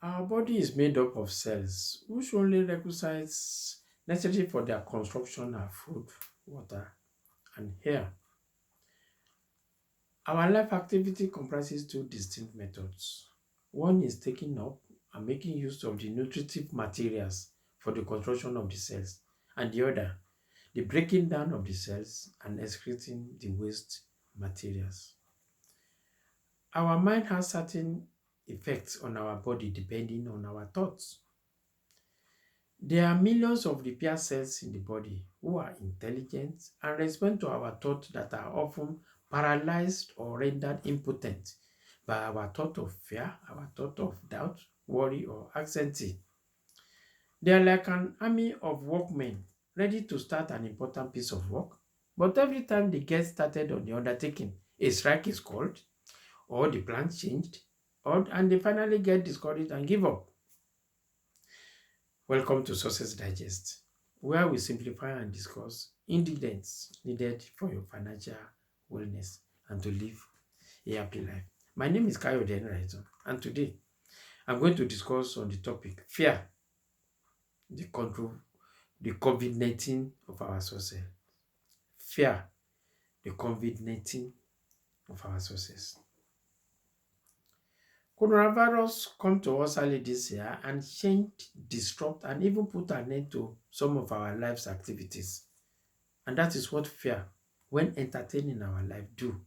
Our body is made up of cells, which only requisites necessary for their construction are food, water, and air. Our life activity comprises two distinct methods. One is taking up and making use of the nutritive materials for the construction of the cells, and the other, the breaking down of the cells and excreting the waste materials. Our mind has certain effects on our body depending on our thoughts. There are millions of repair cells in the body who are intelligent and respond to our thoughts that are often paralyzed or rendered impotent by our thought of fear, our thought of doubt, worry, or anxiety. They are like an army of workmen ready to start an important piece of work, but every time they get started on the undertaking, a strike is called, or the plan changed, and they finally get discouraged and give up. Welcome to Success Digest, where we simplify and discuss ingredients needed for your financial wellness and to live a happy life. My name is Kayo Enraizon, and today I'm going to discuss on the topic fear, the control, the COVID-19 of our success. Fear, the COVID-19 of our success. Coronavirus come to us early this year and changed, disrupt, and even put an end to some of our life's activities. And that is what fear, when entertained in our life, do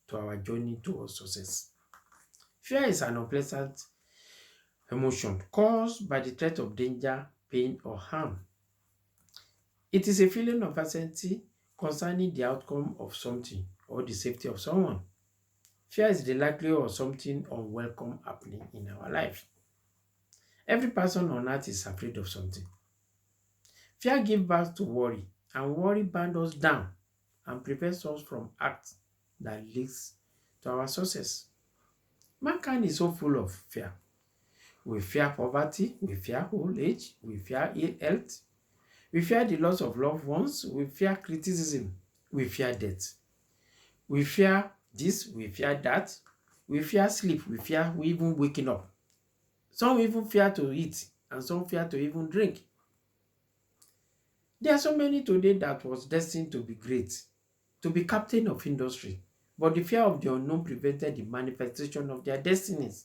to our journey towards success. Fear is an unpleasant emotion caused by the threat of danger, pain, or harm. It is a feeling of uncertainty concerning the outcome of something or the safety of someone. Fear is the likelihood of something unwelcome happening in our life. Every person on earth is afraid of something. Fear gives birth to worry, and worry binds us down and prevents us from acts that leads to our success. Mankind is so full of fear. We fear poverty, we fear old age, we fear ill health, we fear the loss of loved ones, we fear criticism, we fear death. We fear this, we fear that, we fear sleep, we fear even waking up. Some even fear to eat, and some fear to even drink. There are so many today that was destined to be great, to be captain of industry, but the fear of the unknown prevented the manifestation of their destinies.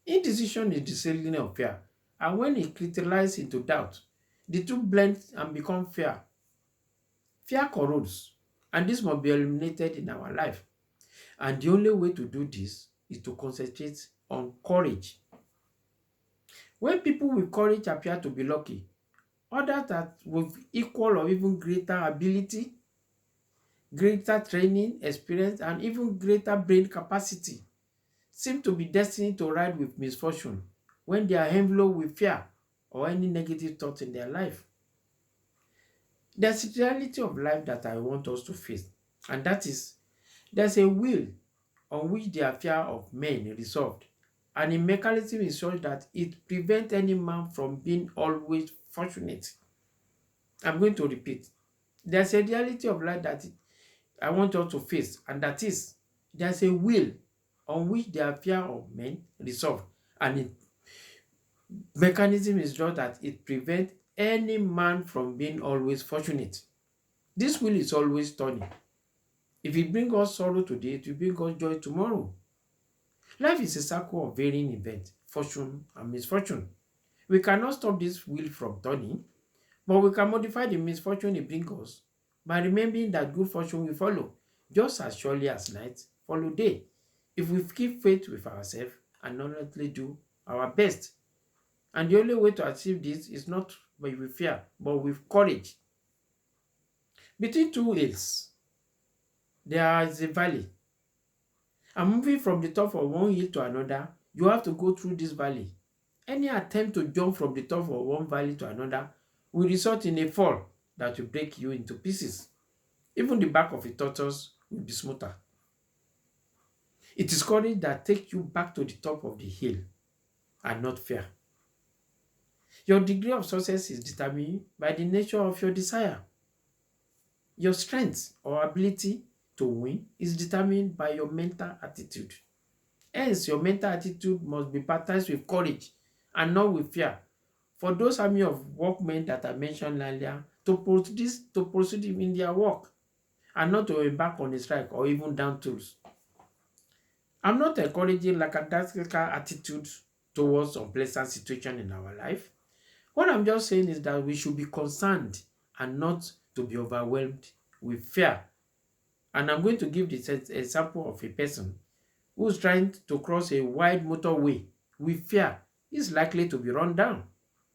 Indecision is the ceiling of fear, and when it crystallizes into doubt, the two blend and become fear. Fear corrodes, and this must be eliminated in our life. And the only way to do this is to concentrate on courage. When people with courage appear to be lucky, others that with equal or even greater ability, greater training, experience, and even greater brain capacity seem to be destined to ride with misfortune when they are enveloped with fear or any negative thoughts in their life. There's a reality of life that I want us to face, and that is there's a will on which the affair of men resolved, and a mechanism is such that it prevents any man from being always fortunate. I'm going to repeat. There's a reality of life that I want us to face, and that is there's a will on which the affair of men resolved, and the mechanism is just that it prevents any man from being always fortunate. This will is always turning. If it brings us sorrow today, it will bring us joy tomorrow. Life is a circle of varying events, fortune and misfortune. We cannot stop this wheel from turning, but we can modify the misfortune it brings us by remembering that good fortune will follow, just as surely as night follow day, if we keep faith with ourselves and honestly do our best. And the only way to achieve this is not with fear, but with courage. Between two hills, there is a valley. And moving from the top of one hill to another, you have to go through this valley. Any attempt to jump from the top of one valley to another will result in a fall that will break you into pieces. Even the back of a tortoise will be smoother. It is courage that takes you back to the top of the hill and not fear. Your degree of success is determined by the nature of your desire. Your strength or ability to win is determined by your mental attitude. Hence, your mental attitude must be baptized with courage and not with fear. For those army of workmen that I mentioned earlier, to proceed in their work and not to embark on a strike or even down tools. I'm not encouraging lackadaisical attitude towards unpleasant situation in our life. What I'm just saying is that we should be concerned and not to be overwhelmed with fear. And I'm going to give this example of a person who's trying to cross a wide motorway with fear. Is likely to be run down.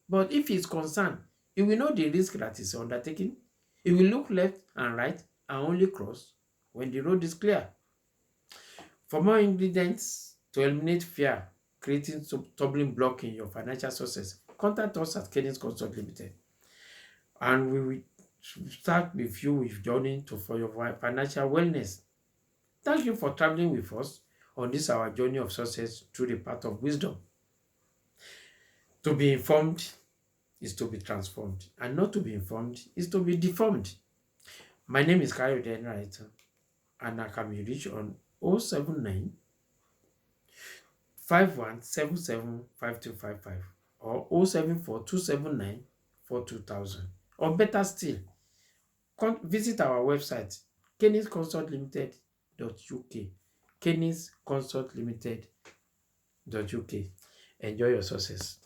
But if he's concerned, he will know the risk that is undertaking. He will look left and right and only cross when the road is clear. For more ingredients to eliminate fear, creating stumbling block in your financial success, contact us at Kenneth Consult Limited, and we will start with you with journey for your financial wellness. Thank you for traveling with us on this our journey of success through the path of wisdom. To be informed is to be transformed, and not to be informed is to be deformed. My name is Kayode Enraito, and I can be reached on 079 51775255 or 074 Or better still, visit our website kennisconsultlimited.uk. Kennisconsultlimited.uk. Enjoy your success.